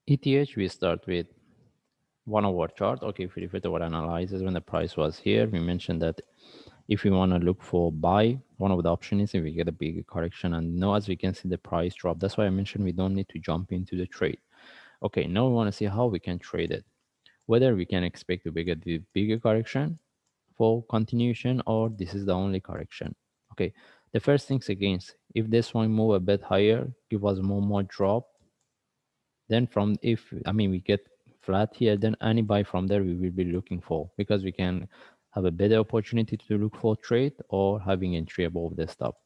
ETH, we start with 1 hour chart. Okay, if we refer to our analysis, when the price was here, we mentioned that if we want to look for buy, one of the options is if we get a big correction. And now as we can see the price drop, that's why I mentioned we don't need to jump into the trade. Okay, now we want to see how we can trade it, whether we can expect to get the bigger correction for continuation or this is the only correction. Okay, the first things against, if this one move a bit higher, give us more drop, then from if we get flat here, then any buy from there we will be looking for, because we can have a better opportunity to look for trade or having entry above the stop.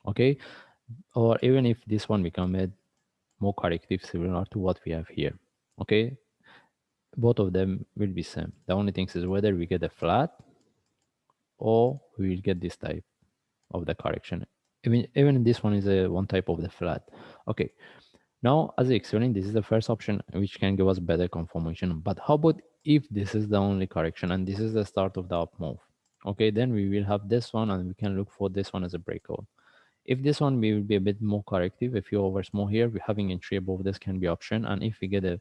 Okay, or even if this one become a more corrective similar to what we have here. Okay, both of them will be same. The only thing is whether we get a flat or we will get this type of the correction. Even this one is a one type of the flat. Okay, now as I explained, this is the first option which can give us better confirmation. But how about if this is the only correction and this is the start of the up move? Okay, then we will have this one and we can look for this one as a breakout. If this one we will be a bit more corrective, a few hours more here, we having entry above this can be option. And if we get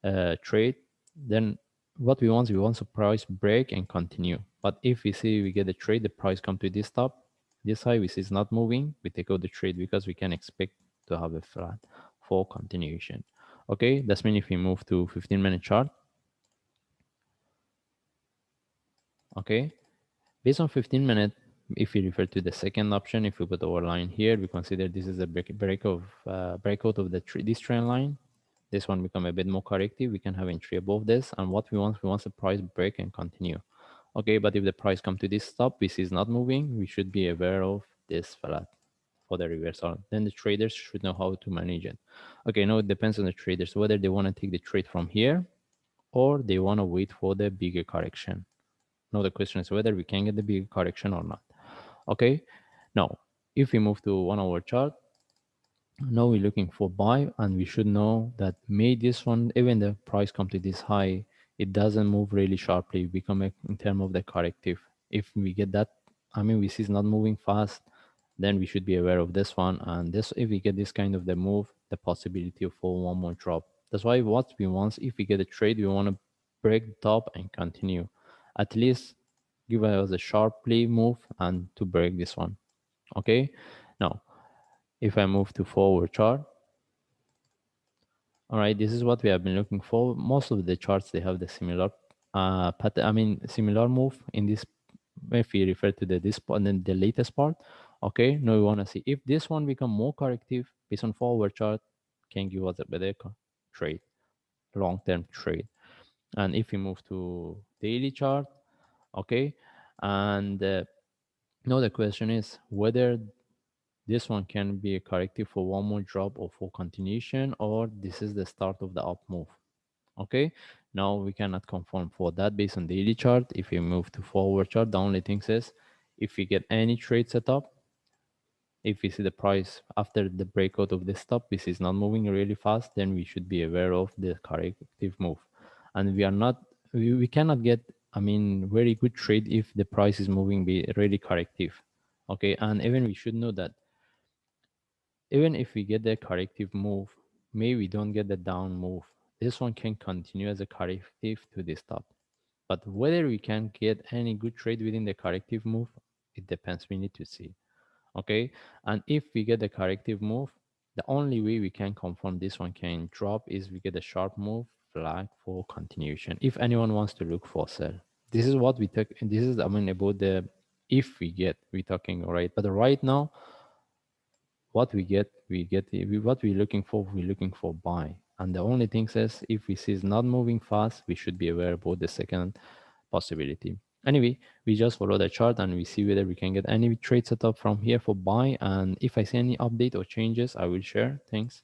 a trade, then what we want a price break and continue. But if we see we get a trade, the price come to this top, this high, we see it's not moving, we take out the trade because we can expect to have a flat for continuation. Okay, that's mean if we move to 15-minute chart. Okay, based on 15-minute, if we refer to the second option, if we put our line here, we consider this is a breakout of this trend line. This one become a bit more corrective. We can have entry above this, and what we want the price break and continue. Okay, but if the price come to this stop, this is not moving, we should be aware of this flat for the reversal. Then the traders should know how to manage it. Okay, now it depends on the traders whether they want to take the trade from here or they want to wait for the bigger correction. Now the question is whether we can get the bigger correction or not. Okay, now if we move to 1 hour chart, now we're looking for buy, and we should know that may this one, even the price come to this high, it doesn't move really sharply, become in terms of the corrective. If we get that, we see it's not moving fast, then we should be aware of this one. And this, if we get this kind of the move, the possibility for one more drop. That's why what we want, if we get a trade, we want to break the top and continue, at least give us a sharply move and to break this one. Okay, now if I move to forward chart, all right, this is what we have been looking for. Most of the charts, they have the similar pattern, similar move in this. If we refer to this part and then the latest part, okay, now we want to see if this one become more corrective based on forward chart, can give us a better trade, long-term trade. And if we move to daily chart, okay, and now the question is whether this one can be a corrective for one more drop or for continuation, or this is the start of the up move. Okay, now we cannot confirm for that based on daily chart. If we move to forward chart, the only thing is if we get any trade setup, if we see the price after the breakout of this stop, this is not moving really fast, then we should be aware of the corrective move. And we are not, we cannot get, very good trade if the price is moving be really corrective. Okay, and even we should know that even if we get the corrective move, maybe we don't get the down move. This one can continue as a corrective to this top. But whether we can get any good trade within the corrective move, it depends. We need to see. Okay. And if we get the corrective move, the only way we can confirm this one can drop is we get a sharp move flag for continuation. If anyone wants to look for sell, this is what we took. And this is, about the if we get, we're talking, all right. But right now, what what we're looking for buy. And the only thing says if we see it's not moving fast, we should be aware about the second possibility. Anyway, we just follow the chart and we see whether we can get any trade setup from here for buy. And if I see any update or changes, I will share. Thanks.